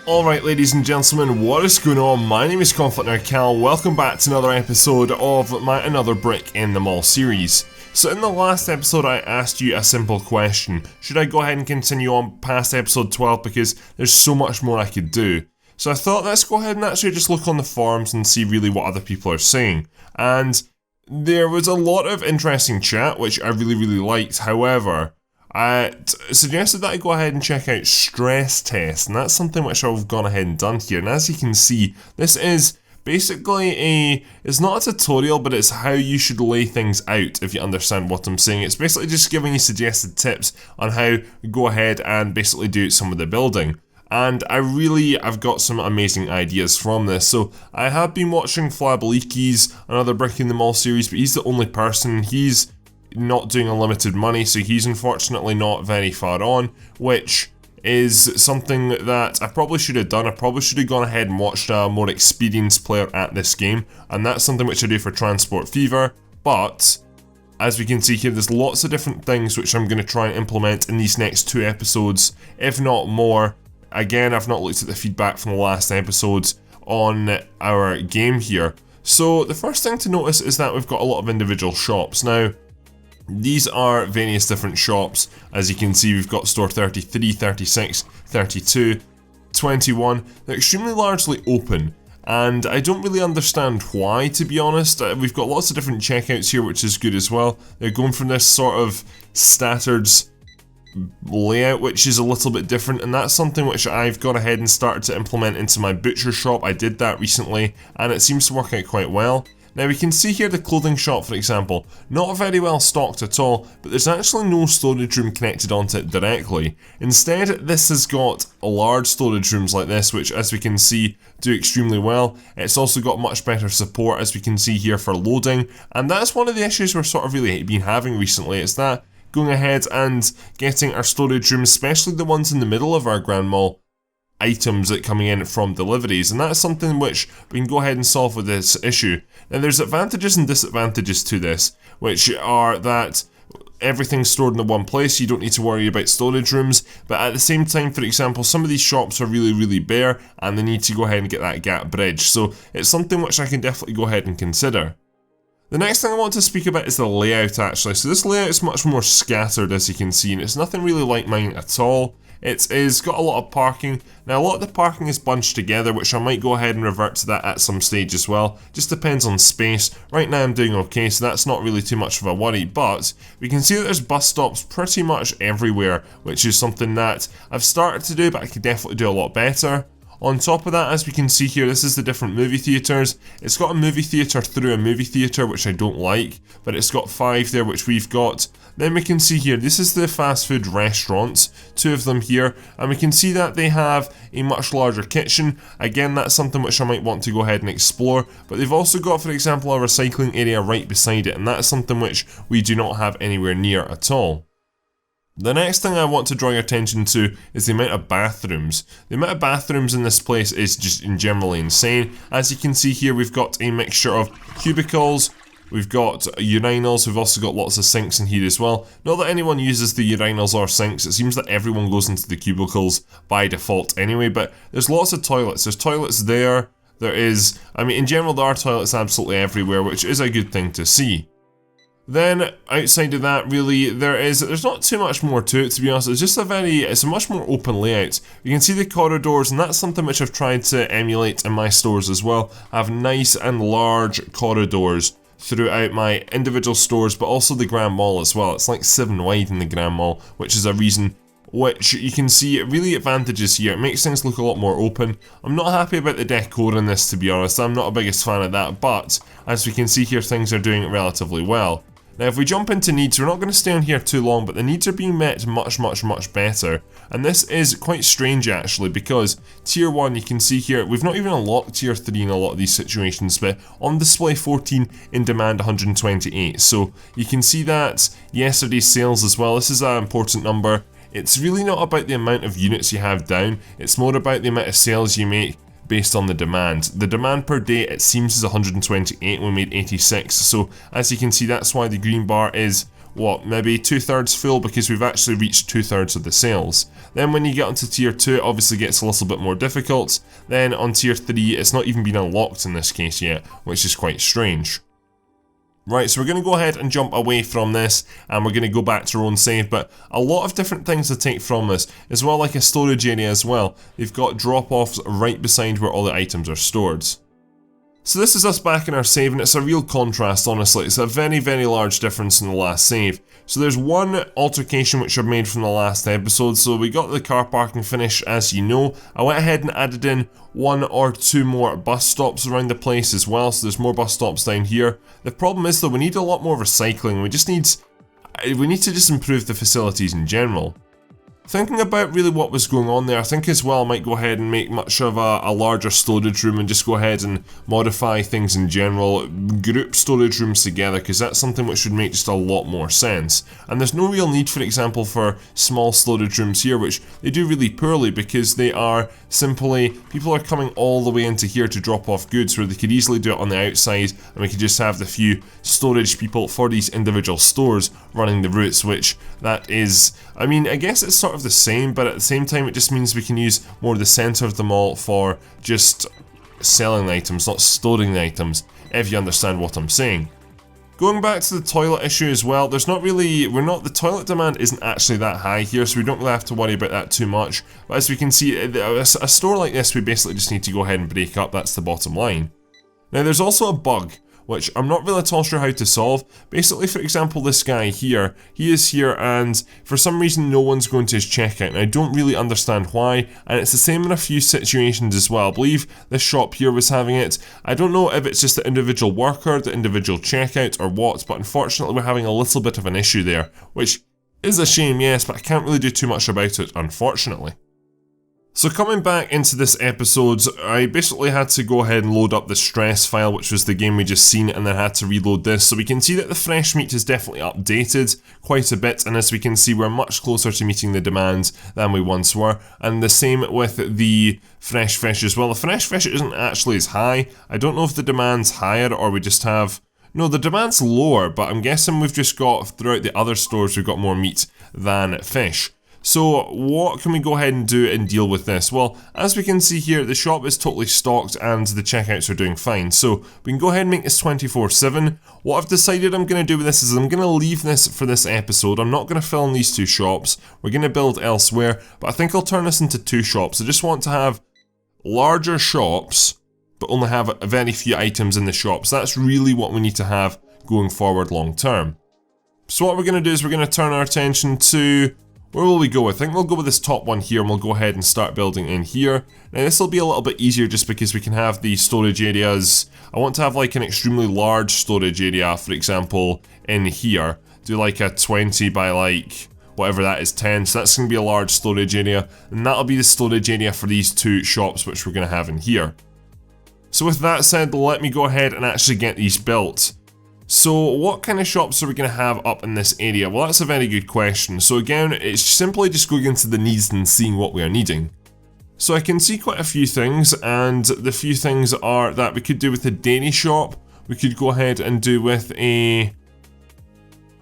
Alright ladies and gentlemen, what is going on? My name is ConflctNerd Cal, welcome back to another episode of my Another Brick in the Mall series. So in the last episode I asked you a simple question: should I go ahead and continue on past episode 12 because there's so much more I could do? So I thought let's go ahead and actually just look on the forums and see really what other people are saying. And there was a lot of interesting chat which I really liked. However, I suggested that I go ahead and check out stress tests, and that's something which I've gone ahead and done here. And as you can see, this is basically it's not a tutorial, but it's how you should lay things out, if you understand what I'm saying. It's basically just giving you suggested tips on how to go ahead and basically do some of the building. And I've got some amazing ideas from this. So I have been watching Flableaky's Another Brick in the Mall series, but he's the only person. He's not doing unlimited money, so he's unfortunately not very far on, which is something that I probably should have done. I probably should have gone ahead and watched a more experienced player at this game, and that's something which I do for Transport Fever. But as we can see here, there's lots of different things which I'm going to try and implement in these next 2 episodes, if not more. Again, I've not looked at the feedback from the last episodes on our game here. So the first thing to notice is that we've got a lot of individual shops. Now, these are various different shops. As you can see, we've got store 33, 36, 32, 21. They're extremely largely open, and I don't really understand why, to be honest. We've got lots of different checkouts here, which is good as well. They're going from this sort of staggered layout, which is a little bit different, and that's something which I've gone ahead and started to implement into my butcher shop. I did that recently, and it seems to work out quite well. Now we can see here the clothing shop, for example, not very well stocked at all, but there's actually no storage room connected onto it directly. Instead, this has got large storage rooms like this, which as we can see do extremely well. It's also got much better support, as we can see here, for loading, and that's one of the issues we're sort of really been having recently, is that going ahead and getting our storage rooms, especially the ones in the middle of our Grand Mall, items that coming in from deliveries, and that's something which we can go ahead and solve with this issue. Now there's advantages and disadvantages to this, which are that everything's stored in the one place, you don't need to worry about storage rooms, but at the same time, for example, some of these shops are really bare and they need to go ahead and get that gap bridged, so it's something which I can definitely go ahead and consider. The next thing I want to speak about is the layout actually. So this layout is much more scattered, as you can see, and it's nothing really like mine at all. It is got a lot of parking. Now a lot of the parking is bunched together, which I might go ahead and revert to that at some stage as well. Just depends on space. Right now I'm doing okay, so that's not really too much of a worry, but we can see that there's bus stops pretty much everywhere, which is something that I've started to do, but I could definitely do a lot better. On top of that, as we can see here, this is the different movie theatres. It's got a movie theatre through a movie theatre, which I don't like, but it's got 5 there, which we've got. Then we can see here, this is the fast food restaurants, 2 of them here, and we can see that they have a much larger kitchen. Again, that's something which I might want to go ahead and explore, but they've also got, for example, a recycling area right beside it, and that's something which we do not have anywhere near at all. The next thing I want to draw your attention to is the amount of bathrooms. The amount of bathrooms in this place is just generally insane. As you can see here, we've got a mixture of cubicles, we've got urinals, we've also got lots of sinks in here as well. Not that anyone uses the urinals or sinks, it seems that everyone goes into the cubicles by default anyway, but there's lots of toilets. There's toilets there, in general there are toilets absolutely everywhere, which is a good thing to see. Then, outside of that, really, there's not too much more to it, to be honest. It's a much more open layout. You can see the corridors, and that's something which I've tried to emulate in my stores as well. I have nice and large corridors throughout my individual stores, but also the Grand Mall as well. It's like 7 wide in the Grand Mall, which is a reason which you can see really advantages here. It makes things look a lot more open. I'm not happy about the decor in this, to be honest. I'm not a biggest fan of that, but as we can see here, things are doing relatively well. Now if we jump into needs, we're not going to stay on here too long, but the needs are being met much better. And this is quite strange actually, because tier 1, you can see here, we've not even unlocked tier 3 in a lot of these situations, but on display 14, in demand 128. So you can see that yesterday's sales as well, this is an important number. It's really not about the amount of units you have down, it's more about the amount of sales you make based on the demand. The demand per day, it seems, is 128, we made 86, so as you can see, that's why the green bar is what, maybe 2/3 full because we've actually reached 2/3 of the sales. Then when you get onto tier 2, it obviously gets a little bit more difficult. Then on tier 3, it's not even been unlocked in this case yet, which is quite strange. Right, so we're going to go ahead and jump away from this, and we're going to go back to our own save, but a lot of different things to take from this, as well, like a storage area as well. They've got drop-offs right beside where all the items are stored. So this is us back in our save, and it's a real contrast, honestly. It's a very, very large difference in the last save. So there's one altercation which I've made from the last episode. So we got the car parking finished, as you know. I went ahead and added in 1 or 2 more bus stops around the place as well. So there's more bus stops down here. The problem is though, we need a lot more recycling. We need to just improve the facilities in general. Thinking about really what was going on there, I think as well I might go ahead and make much of a larger storage room and just go ahead and modify things in general, group storage rooms together, because that's something which would make just a lot more sense. And there's no real need, for example, for small storage rooms here, which they do really poorly because they are simply, people are coming all the way into here to drop off goods, where they could easily do it on the outside and we could just have the few storage people for these individual stores running the routes, which that is, I mean, I guess it's sort of the same, but at the same time it just means we can use more of the centre of the mall for just selling the items, not storing the items, if you understand what I'm saying. Going back to the toilet issue as well, there's not really, the toilet demand isn't actually that high here, so we don't really have to worry about that too much. But as we can see, a store like this, we basically just need to go ahead and break up, that's the bottom line. Now there's also a bug, which I'm not really at all sure how to solve. Basically, for example, this guy here, he is here and for some reason no one's going to his checkout, and I don't really understand why, and it's the same in a few situations as well. I believe this shop here was having it. I don't know if it's just the individual worker, the individual checkout, or what, but unfortunately we're having a little bit of an issue there, which is a shame, yes, but I can't really do too much about it, unfortunately. So coming back into this episode, I basically had to go ahead and load up the stress file, which was the game we just seen, and then had to reload this. So we can see that the fresh meat is definitely updated quite a bit, and as we can see, we're much closer to meeting the demand than we once were. And the same with the fresh fish as well. The fresh fish isn't actually as high. I don't know if the demand's higher or we just have... No, the demand's lower, but I'm guessing we've just got, throughout the other stores, we've got more meat than fish. So what can we go ahead and do and deal with this? Well, as we can see here, the shop is totally stocked and the checkouts are doing fine. So we can go ahead and make this 24/7. What I've decided I'm going to do with this is I'm going to leave this for this episode. I'm not going to fill in these 2 shops. We're going to build elsewhere, but I think I'll turn this into 2 shops. I just want to have larger shops, but only have very few items in the shops. That's really what we need to have going forward long term. So what we're going to do is we're going to turn our attention to... Where will we go? I think we'll go with this top one here and we'll go ahead and start building in here. Now this will be a little bit easier just because we can have the storage areas. I want to have like an extremely large storage area, for example, in here. Do like a 20 by like, whatever that is, 10. So that's going to be a large storage area. And that'll be the storage area for these 2 shops which we're going to have in here. So with that said, let me go ahead and actually get these built. So what kind of shops are we going to have up in this area? Well, that's a very good question. So again, it's simply just going into the needs and seeing what we are needing. So I can see quite a few things, and the few things are that we could do with a dairy shop. We could go ahead and do with a...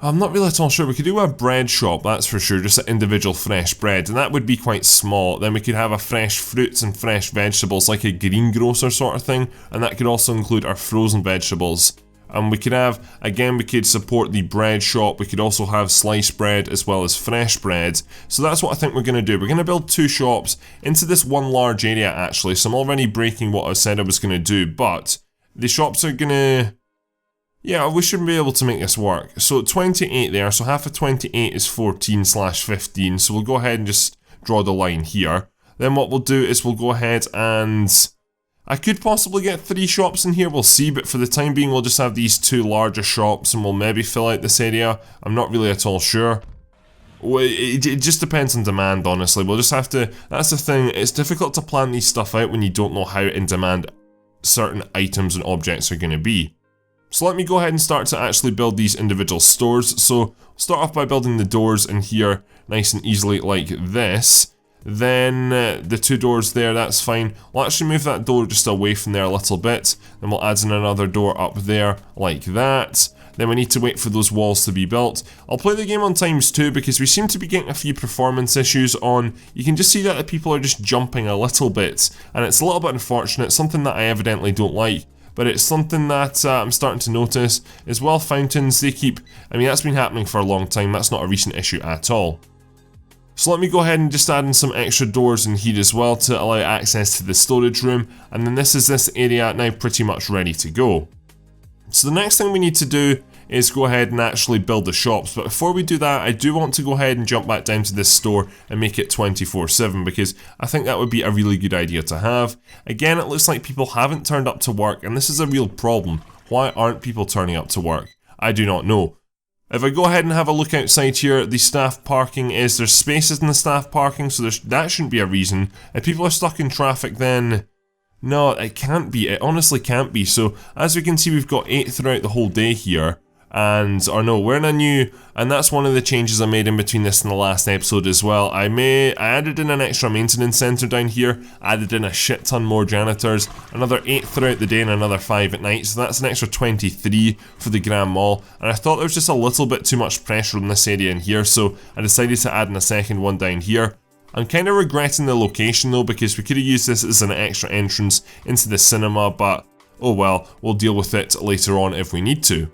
I'm not really at all sure. We could do a bread shop, that's for sure, just an individual fresh bread, and that would be quite small. Then we could have a fresh fruits and fresh vegetables, like a greengrocer sort of thing, and that could also include our frozen vegetables. And we could have, again, we could support the bread shop. We could also have sliced bread as well as fresh bread. So that's what I think we're going to do. We're going to build 2 shops into this one large area, actually. So I'm already breaking what I said I was going to do, but the shops are going to... Yeah, we should be able to make this work. So 28 there, so half of 28 is 14/15. So we'll go ahead and just draw the line here. Then what we'll do is we'll go ahead and... I could possibly get 3 shops in here, we'll see, but for the time being we'll just have these 2 larger shops and we'll maybe fill out this area. I'm not really at all sure. It just depends on demand, honestly. We'll just have to... That's the thing, it's difficult to plan these stuff out when you don't know how in demand certain items and objects are going to be. So let me go ahead and start to actually build these individual stores. So start off by building the doors in here nice and easily like this. Then the 2 doors there, that's fine. We'll actually move that door just away from there a little bit. Then we'll add in another door up there like that. then we need to wait for those walls to be built. I'll play the game on ×2 because we seem to be getting a few performance issues on. You can just see that the people are just jumping a little bit, and it's a little bit unfortunate, something that I evidently don't like. But it's something that I'm starting to notice. As well, fountains, they keep... I mean, that's been happening for a long time, that's not a recent issue at all. So let me go ahead and just add in some extra doors in here as well to allow access to the storage room, and then this area now pretty much ready to go. So the next thing we need to do is go ahead and actually build the shops, but before we do that I do want to go ahead and jump back down to this store and make it 24/7 because I think that would be a really good idea to have. Again, it looks like people haven't turned up to work, and this is a real problem. Why aren't people turning up to work? I do not know. If I go ahead and have a look outside here, the staff parking there's spaces in the staff parking, so that shouldn't be a reason. If people are stuck in traffic, then no, it can't be. It honestly can't be. So as we can see, we've got 8 throughout the whole day here. Or no, we're in a new, and that's one of the changes I made in between this and the last episode as well. I added in an extra maintenance centre down here, added in a shit ton more janitors, another 8 throughout the day and another 5 at night, so that's an extra 23 for the Grand Mall, and I thought there was just a little bit too much pressure on this area in here, so I decided to add in a second one down here. I'm kind of regretting the location though, because we could have used this as an extra entrance into the cinema, but oh well, we'll deal with it later on if we need to.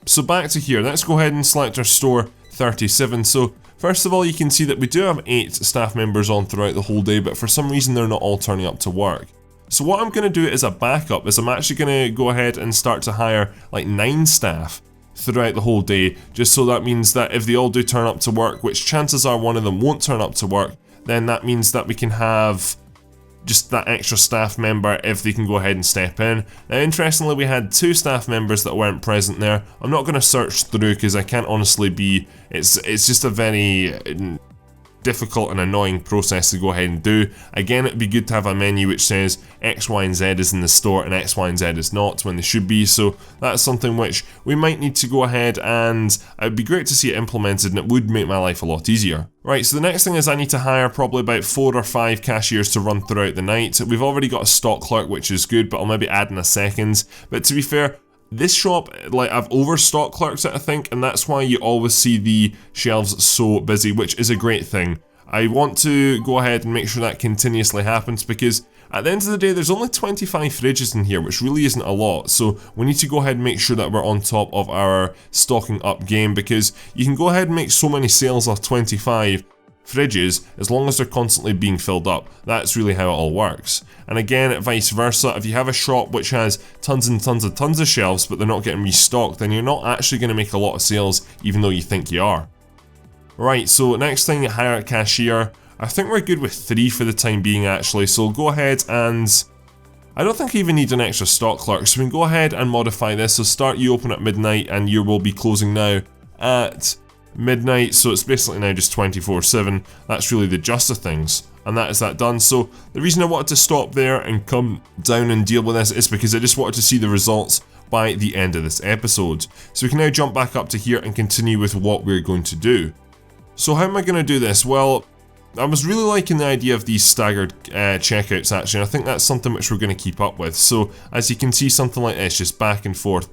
So back to here, let's go ahead and select our store 37. So first of all, you can see that we do have 8 staff members on throughout the whole day, but for some reason they're not all turning up to work. So what I'm going to do as a backup is I'm actually going to go ahead and start to hire like 9 staff throughout the whole day, just so that means that if they all do turn up to work, which chances are one of them won't turn up to work, then that means that we can have just that extra staff member if they can go ahead and step in. Now interestingly, we had 2 staff members that weren't present there. I'm not going to search through because I can't honestly be, it's just a very difficult and annoying process to go ahead and do. Again, it'd be good to have a menu which says X, Y, and Z is in the store and X, Y, and Z is not when they should be, so that's something which we might need to go ahead and it'd be great to see it implemented, and it would make my life a lot easier. Right, so the next thing is I need to hire probably about 4 or 5 cashiers to run throughout the night. We've already got a stock clerk, which is good, but I'll maybe add in a second. But to be fair, this shop, like, I've overstocked clerks it, I think, and that's why you always see the shelves so busy, which is a great thing. I want to go ahead and make sure that continuously happens, because at the end of the day, there's only 25 fridges in here, which really isn't a lot, so we need to go ahead and make sure that we're on top of our stocking up game, because you can go ahead and make so many sales off 25 fridges as long as they're constantly being filled up. That's really how it all works. And again, vice versa, if you have a shop which has tons and tons of shelves but they're not getting restocked, then you're not actually going to make a lot of sales even though you think you are. Right, so next thing, hire a cashier. I think we're good with 3 for the time being actually, so go ahead and I don't think I even need an extra stock clerk, so we can go ahead and modify this. So start you open at midnight and you will be closing now at midnight, so it's basically now just 24/7. That's really the gist of things, and that is that done. So the reason I wanted to stop there and come down and deal with this is because I just wanted to see the results by the end of this episode. So we can now jump back up to here and continue with what we're going to do. So how am I going to do this? Well, I was really liking the idea of these staggered checkouts actually, and I think that's something which we're going to keep up with. So as you can see, something like this, just back and forth,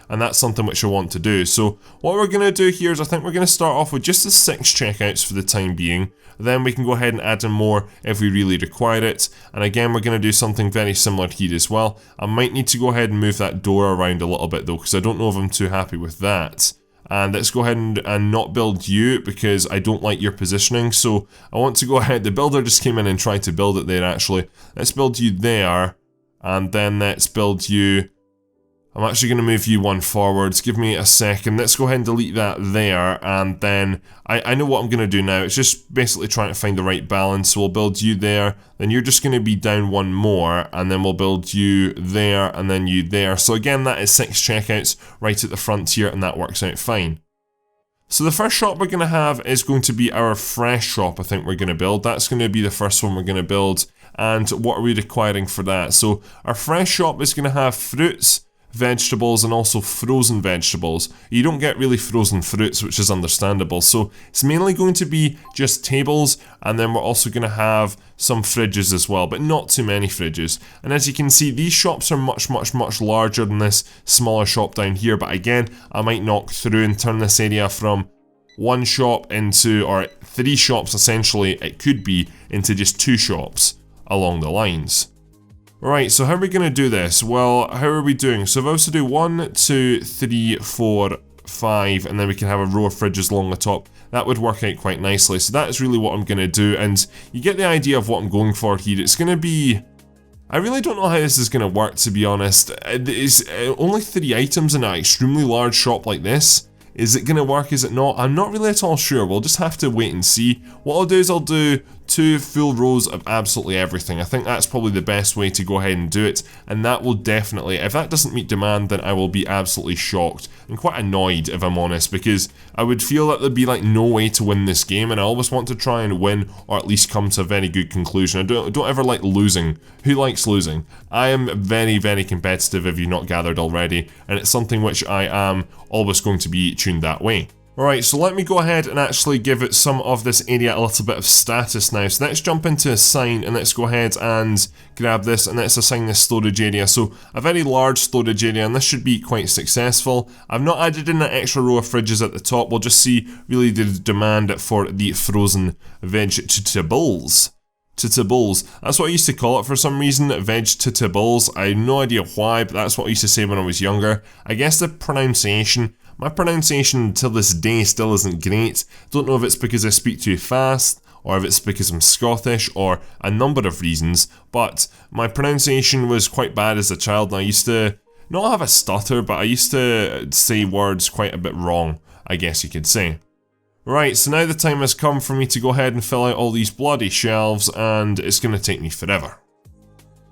and that's something which I want to do. So what we're going to do here is I think we're going to start off with just the 6 checkouts for the time being. Then we can go ahead and add in more if we really require it. And again, we're going to do something very similar here as well. I might need to go ahead and move that door around a little bit though, because I don't know if I'm too happy with that. And let's go ahead and not build you because I don't like your positioning. So I want to go ahead, the builder just came in and tried to build it there actually. Let's build you there, and then let's build you, I'm actually going to move you 1 forwards. Give me a second. Let's go ahead and delete that there, and then I know what I'm going to do now. It's just basically trying to find the right balance. So we'll build you there, then you're just going to be down 1 more, and then we'll build you there, and then you there. So again, that is 6 checkouts right at the front here, and that works out fine. So the first shop we're going to have is going to be our fresh shop, I think we're going to build. That's going to be the first one we're going to build. And what are we requiring for that? So our fresh shop is going to have fruits, vegetables and also frozen vegetables. You don't get really frozen fruits, which is understandable. So it's mainly going to be just tables, and then we're also going to have some fridges as well, but not too many fridges. And as you can see, these shops are much larger than this smaller shop down here. But again, I might knock through and turn this area from one shop into, or 3 shops essentially, it could be, into just 2 shops along the lines. Right, so how are we going to do this? Well, how are we doing? So if I was to do 1, 2, 3, 4, 5, and then we can have a row of fridges along the top, that would work out quite nicely. So that is really what I'm going to do, and you get the idea of what I'm going for here. It's going to be... I really don't know how this is going to work, to be honest. It's only 3 items in an extremely large shop like this. Is it going to work? Is it not? I'm not really at all sure. We'll just have to wait and see. What I'll do is I'll do 2 full rows of absolutely everything. I think that's probably the best way to go ahead and do it. And that will definitely, if that doesn't meet demand, then I will be absolutely shocked and quite annoyed, if I'm honest, because I would feel that there'd be like no way to win this game, and I always want to try and win, or at least come to a very good conclusion. I don't ever like losing. Who likes losing? I am very competitive, if you've not gathered already, and it's something which I am always going to be tuned that way. Alright, so let me go ahead and actually give it some of this area a little bit of status now. So let's jump into assign, and let's go ahead and grab this, and let's assign this storage area. So a very large storage area, and this should be quite successful. I've not added in that extra row of fridges at the top. We'll just see really the demand for the frozen vegetables. That's what I used to call it for some reason, vegetables. I have no idea why, but that's what I used to say when I was younger. I guess the pronunciation, my pronunciation till this day still isn't great. Don't know if it's because I speak too fast, or if it's because I'm Scottish, or a number of reasons, but my pronunciation was quite bad as a child, and I used to not have a stutter, but I used to say words quite a bit wrong, I guess you could say. Right, so now the time has come for me to go ahead and fill out all these bloody shelves, and it's going to take me forever.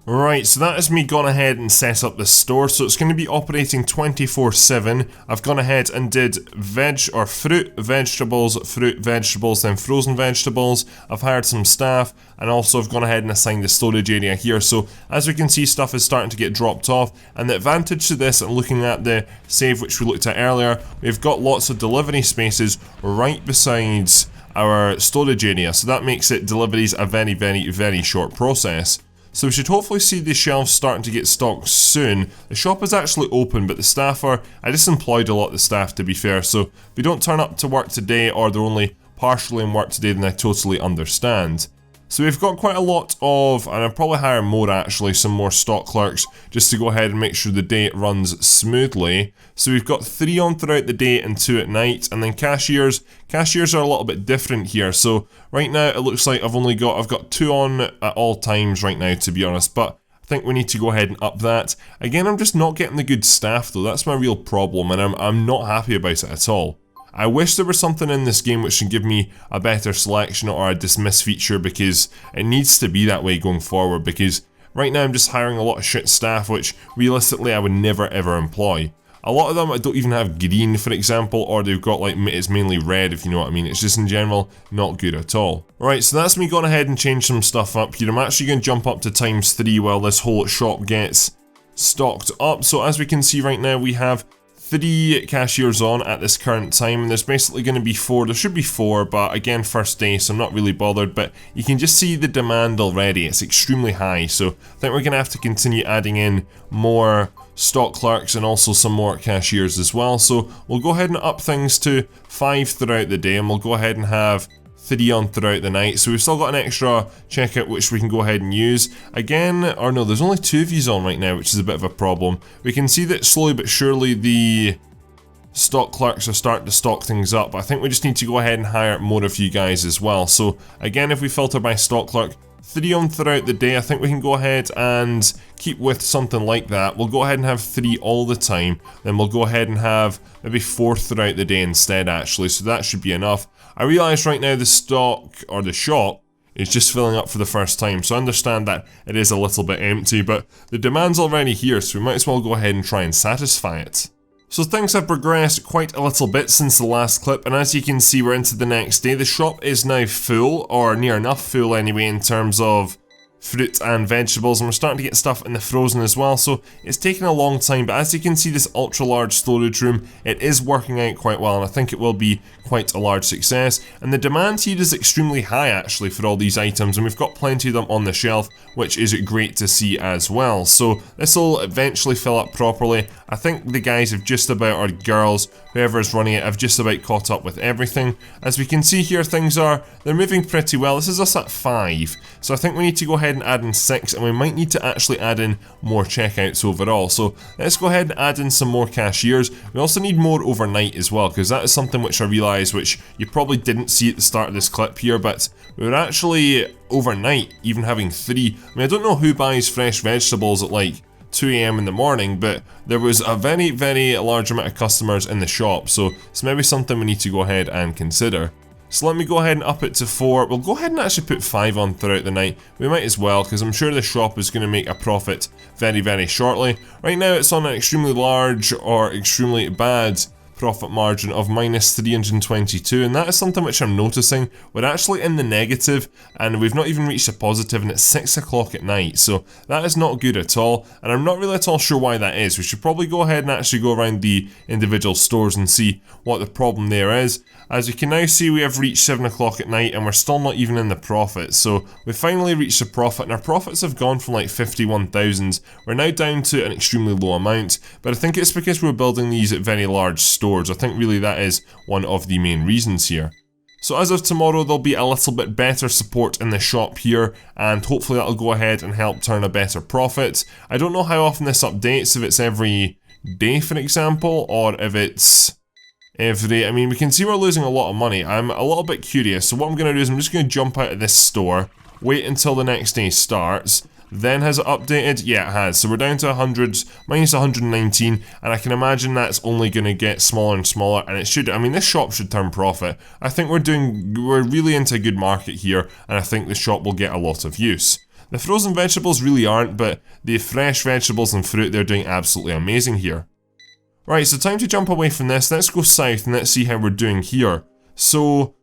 Right, so that is me gone ahead and set up the store, so it's going to be operating 24/7. I've gone ahead and did fruit, vegetables, then frozen vegetables. I've hired some staff, and also I've gone ahead and assigned the storage area here. So as we can see, stuff is starting to get dropped off, and the advantage to this, and looking at the save which we looked at earlier, we've got lots of delivery spaces right beside our storage area, so that makes it deliveries a very short process. So we should hopefully see the shelves starting to get stocked soon. The shop is actually open, but the staff are... I just employed a lot of the staff, to be fair, so if they don't turn up to work today, or they're only partially in work today, then I totally understand. So we've got quite a lot of, and I'll probably hire more actually, some more stock clerks, just to go ahead and make sure the day runs smoothly. So we've got 3 on throughout the day and 2 at night, and then cashiers are a little bit different here. So right now it looks like I've got 2 on at all times right now, to be honest, but I think we need to go ahead and up that. Again, I'm just not getting the good staff though, that's my real problem, and I'm not happy about it at all. I wish there was something in this game which should give me a better selection or a dismiss feature, because it needs to be that way going forward, because right now I'm just hiring a lot of shit staff which realistically I would never ever employ. A lot of them I don't even have green, for example, or they've got like, it's mainly red, if you know what I mean. It's just in general not good at all. Right, so that's me going ahead and change some stuff up here. I'm actually going to jump up to ×3 while this whole shop gets stocked up. So as we can see right now, we have 3 cashiers on at this current time, and there's basically going to be 4. There should be 4, but again, first day, so I'm not really bothered, but you can just see the demand already. It's extremely high, so I think we're going to have to continue adding in more stock clerks and also some more cashiers as well. So we'll go ahead and up things to 5 throughout the day, and we'll go ahead and have 3 on throughout the night. So we've still got an extra checkout which we can go ahead and use. Again, or no, there's only 2 of these on right now, which is a bit of a problem. We can see that slowly but surely the stock clerks are starting to stock things up. I think we just need to go ahead and hire more of you guys as well. So again, if we filter by stock clerk, 3 on throughout the day, I think we can go ahead and keep with something like that. We'll go ahead and have 3 all the time, then we'll go ahead and have maybe 4 throughout the day instead actually, so that should be enough. I realise right now the stock, or the shop, is just filling up for the first time, so I understand that it is a little bit empty, but the demand's already here, so we might as well go ahead and try and satisfy it. So things have progressed quite a little bit since the last clip, and as you can see, we're into the next day. The shop is now full, or near enough full anyway, in terms of fruit and vegetables, and we're starting to get stuff in the frozen as well, so it's taken a long time, but as you can see, this ultra large storage room, it is working out quite well, and I think it will be quite a large success. And the demand here is extremely high actually for all these items, and we've got plenty of them on the shelf, which is great to see as well. So this will eventually fill up properly. I think the guys have just about, or girls, whoever's running it, have just about caught up with everything. As we can see here, they're moving pretty well. This is us at 5, so I think we need to go ahead and add in 6, and we might need to actually add in more checkouts overall. So let's go ahead and add in some more cashiers. We also need more overnight as well, because that is something which I realised, which you probably didn't see at the start of this clip here, but we were actually overnight even having 3. I mean, I don't know who buys fresh vegetables at like 2 AM in the morning, but there was a very, very large amount of customers in the shop, so it's maybe something we need to go ahead and consider. So let me go ahead and up it to 4. We'll go ahead and actually put 5 on throughout the night. We might as well, because I'm sure the shop is going to make a profit very, very shortly. Right now it's on an extremely large or extremely bad profit margin of minus 322, and that is something which I'm noticing. We're actually in the negative, and we've not even reached a positive, and it's 6 o'clock at night, so that is not good at all, and I'm not really at all sure why that is. We should probably go ahead and actually go around the individual stores and see what the problem there is. As you can now see, we have reached 7 o'clock at night, and we're still not even in the profit, so we finally reached a profit, and our profits have gone from like 51,000, we're now down to an extremely low amount, but I think it's because we're building these at very large stores. I think really that is one of the main reasons here. So as of tomorrow, there'll be a little bit better support in the shop here, and hopefully that'll go ahead and help turn a better profit. I don't know how often this updates, if it's every day for example, or if it's every, I mean, we can see we're losing a lot of money. I'm a little bit curious, so what I'm going to do is I'm just going to jump out of this store, wait until the next day starts. Then has it updated? Yeah, it has. So we're down to 100, minus 119, and I can imagine that's only going to get smaller and smaller, and it should, I mean, this shop should turn profit. I think we're really into a good market here, and I think the shop will get a lot of use. The frozen vegetables really aren't, but the fresh vegetables and fruit, they're doing absolutely amazing here. Right, so time to jump away from this. Let's go south and let's see how we're doing here. So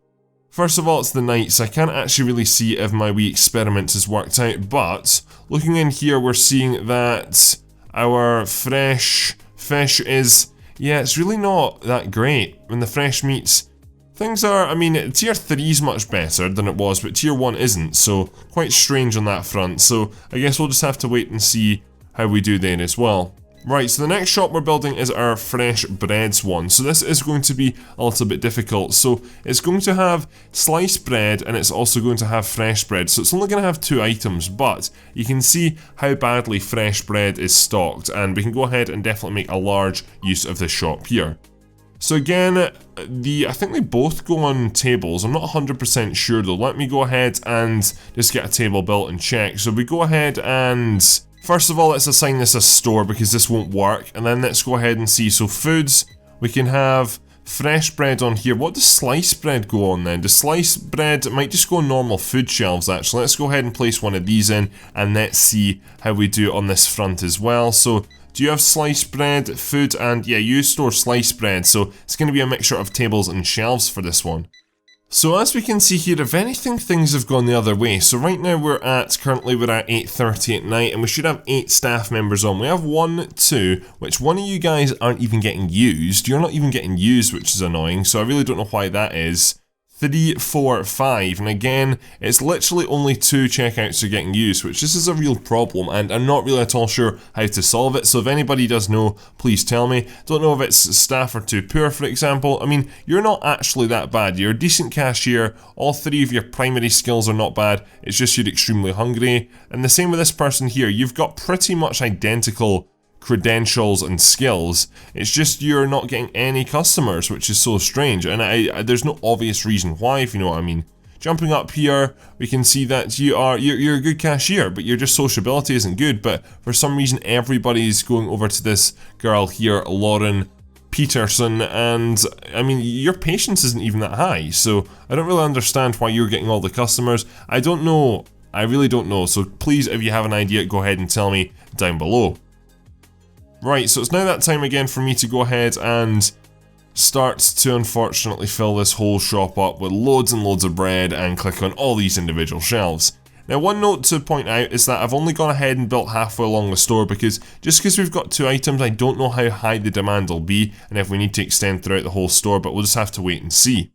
first of all, it's the night, so I can't actually really see if my wee experiment has worked out, but looking in here, we're seeing that our fresh fish is, yeah, it's really not that great. When the fresh meats, things are, I mean, tier 3 is much better than it was, but tier 1 isn't, so quite strange on that front. So I guess we'll just have to wait and see how we do there as well. Right, so the next shop we're building is our fresh breads one. So this is going to be a little bit difficult. So it's going to have sliced bread, and it's also going to have fresh bread. So it's only going to have 2 items, but you can see how badly fresh bread is stocked, and we can go ahead and definitely make a large use of this shop here. So again, I think they both go on tables. I'm not 100% sure though. Let me go ahead and just get a table built and check. So we go ahead and first of all, let's assign this a store because this won't work, and then let's go ahead and see. So foods, we can have fresh bread on here. What does sliced bread go on then? Does sliced bread, it might just go on normal food shelves actually. Let's go ahead and place one of these in, and let's see how we do on this front as well. So do you have sliced bread, food, and yeah, you store sliced bread, so it's going to be a mixture of tables and shelves for this one. So as we can see here, if anything, things have gone the other way. So right now currently we're at 8:30 at night, and we should have 8 staff members on. We have 1, 2, which one of you guys aren't even getting used. You're not even getting used, which is annoying, so I really don't know why that is. 3, 4, 5, and again, it's literally only 2 checkouts are getting used, which this is a real problem, and I'm not really at all sure how to solve it, so if anybody does know, please tell me. Don't know if it's staff are too poor, for example. I mean, you're not actually that bad. You're a decent cashier, all 3 of your primary skills are not bad, it's just you're extremely hungry, and the same with this person here. You've got pretty much identical credentials and skills, it's just you're not getting any customers, which is so strange, and there's no obvious reason why, if you know what I mean. Jumping up here, we can see that you're a good cashier, but your just sociability isn't good, but for some reason everybody's going over to this girl here, Lauren Peterson, and I mean, your patience isn't even that high, so I don't really understand why you're getting all the customers. I don't know, I really don't know, so please, if you have an idea, go ahead and tell me down below. Right, so it's now that time again for me to go ahead and start to unfortunately fill this whole shop up with loads and loads of bread and click on all these individual shelves. Now one note to point out is that I've only gone ahead and built halfway along the store because just because we've got 2 items, I don't know how high the demand will be and if we need to extend throughout the whole store, but we'll just have to wait and see.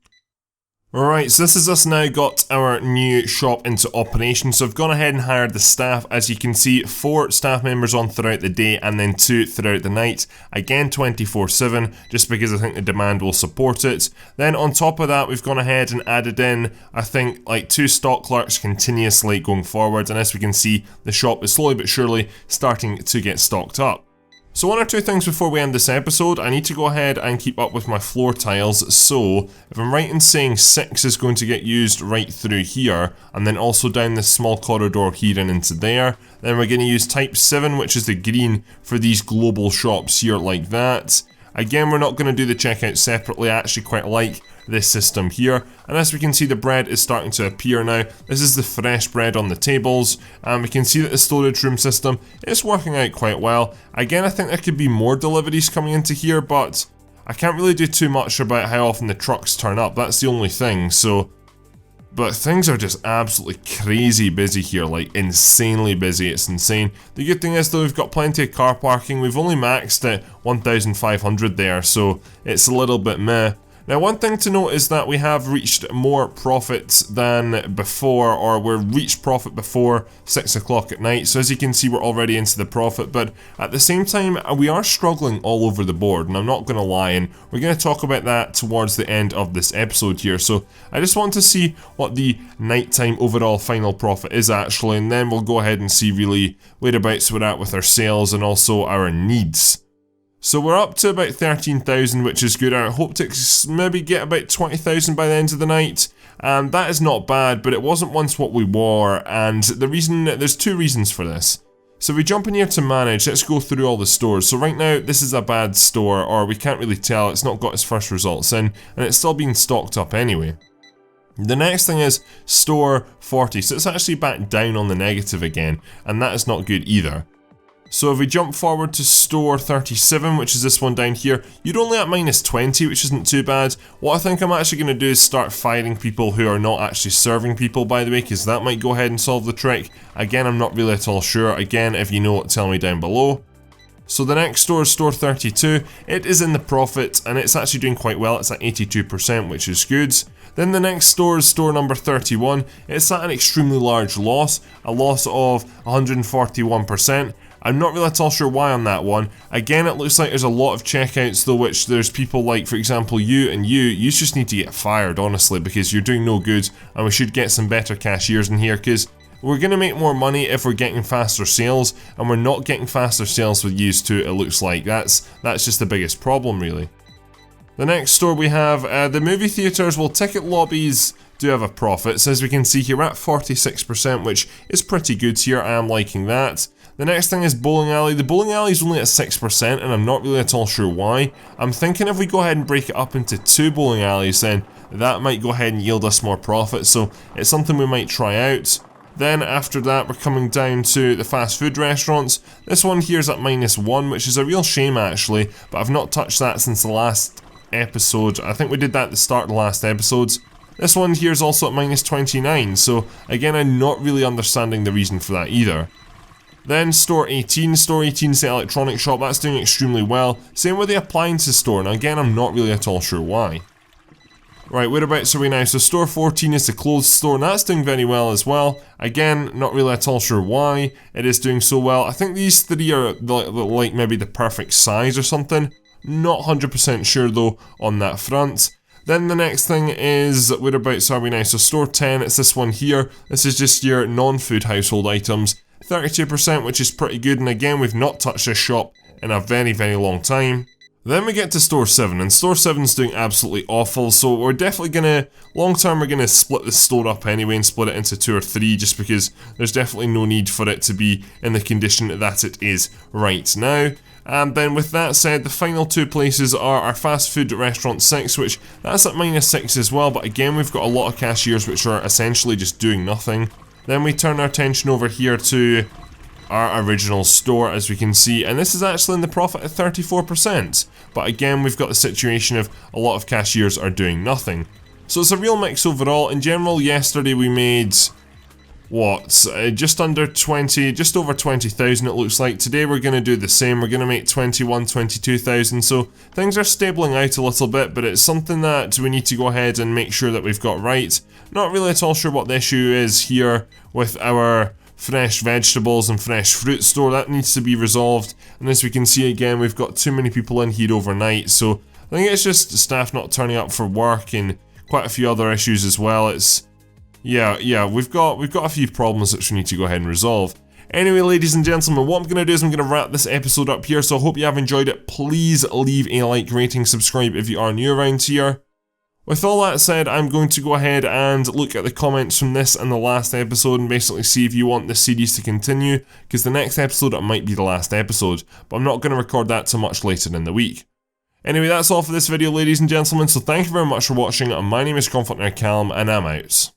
Alright, so this is us now got our new shop into operation. So I've gone ahead and hired the staff. As you can see, 4 staff members on throughout the day and then 2 throughout the night. Again, 24/7, just because I think the demand will support it. Then on top of that, we've gone ahead and added in, I think, like 2 stock clerks continuously going forward. And as we can see, the shop is slowly but surely starting to get stocked up. So 1 or 2 things before we end this episode. I need to go ahead and keep up with my floor tiles. So if I'm right in saying 6 is going to get used right through here, and then also down this small corridor here and into there, then we're going to use type 7, which is the green, for these global shops here like that. Again, we're not going to do the checkout separately. I actually quite like this system here, and as we can see, the bread is starting to appear now. This is the fresh bread on the tables, and we can see that the storage room system is working out quite well. Again, I think there could be more deliveries coming into here, but I can't really do too much about how often the trucks turn up. That's the only thing. But things are just absolutely crazy busy here, like insanely busy. It's insane. The good thing is though, we've got plenty of car parking. We've only maxed at 1,500 there, so it's a little bit meh. Now one thing to note is that we have reached more profits than before, or we've reached profit before 6 o'clock at night. So as you can see, we're already into the profit, but at the same time, we are struggling all over the board, and I'm not going to lie, and we're going to talk about that towards the end of this episode here. So I just want to see what the nighttime overall final profit is actually, and then we'll go ahead and see really whereabouts we're at with our sales and also our needs. So we're up to about 13,000, which is good. I hope to maybe get about 20,000 by the end of the night, and that is not bad, but it wasn't once what we were, and there's 2 reasons for this. So if we jump in here to manage, let's go through all the stores. So right now, this is a bad store, or we can't really tell, it's not got its first results in, and it's still being stocked up anyway. The next thing is store 40, so it's actually back down on the negative again, and that is not good either. So if we jump forward to store 37, which is this one down here, you're only at minus 20, which isn't too bad. What I think I'm actually going to do is start firing people who are not actually serving people, by the way, because that might go ahead and solve the trick. Again, I'm not really at all sure. Again, if you know it, tell me down below. So the next store is store 32. It is in the profit, and it's actually doing quite well. It's at 82%, which is good. Then the next store is store number 31. It's at an extremely large loss, a loss of 141%. I'm not really at all sure why on that one. Again, it looks like there's a lot of checkouts though, which there's people like, for example, you just need to get fired, honestly, because you're doing no good, and we should get some better cashiers in here, because we're going to make more money if we're getting faster sales, and we're not getting faster sales with you too, it looks like. That's just the biggest problem, really. The next store we have, the movie theatres, well, ticket lobbies do have a profit. So as we can see here, we're at 46%, which is pretty good here. I am liking that. The next thing is bowling alley. The bowling alley is only at 6%, and I'm not really at all sure why. I'm thinking if we go ahead and break it up into 2 bowling alleys, then that might go ahead and yield us more profit. So it's something we might try out. Then after that, we're coming down to the fast food restaurants. This one here is at -1, which is a real shame actually, but I've not touched that since the last episode. I think we did that at the start of the last episodes. This one here is also at -29, so again, I'm not really understanding the reason for that either. Then store 18. Store 18 is the electronic shop. That's doing extremely well. Same with the appliances store. Now again, I'm not really at all sure why. Right, whereabouts are we now? So store 14 is the clothes store, and that's doing very well as well. Again, not really at all sure why it is doing so well. I think these 3 are like maybe the perfect size or something. Not 100% sure though on that front. Then the next thing is, whereabouts are we now? So store 10, it's this one here. This is just your non-food household items. 32%, which is pretty good, and again, we've not touched this shop in a very, very long time. Then we get to store 7, and store 7's doing absolutely awful, so we're definitely gonna, long term, we're gonna split the store up anyway and split it into 2 or 3, just because there's definitely no need for it to be in the condition that it is right now. And then with that said, the final 2 places are our fast food restaurant 6, which that's at -6 as well, but again, we've got a lot of cashiers which are essentially just doing nothing. Then we turn our attention over here to our original store, as we can see, and this is actually in the profit at 34%. But again, we've got the situation of a lot of cashiers are doing nothing. So it's a real mix overall. In general, yesterday we made just under 20, just over 20,000 it looks like. Today we're going to do the same, we're going to make 21, 22,000, so things are stabling out a little bit, but it's something that we need to go ahead and make sure that we've got right. Not really at all sure what the issue is here with our fresh vegetables and fresh fruit store. That needs to be resolved, and as we can see again, we've got too many people in here overnight, so I think it's just staff not turning up for work and quite a few other issues as well. Yeah, we've got a few problems which we need to go ahead and resolve. Anyway, ladies and gentlemen, what I'm going to do is I'm going to wrap this episode up here, so I hope you have enjoyed it. Please leave a like, rating, subscribe if you are new around here. With all that said, I'm going to go ahead and look at the comments from this and the last episode and basically see if you want this series to continue, because the next episode might be the last episode, but I'm not going to record that till much later in the week. Anyway, that's all for this video, ladies and gentlemen, so thank you very much for watching. My name is ConflctNerd Callum, and I'm out.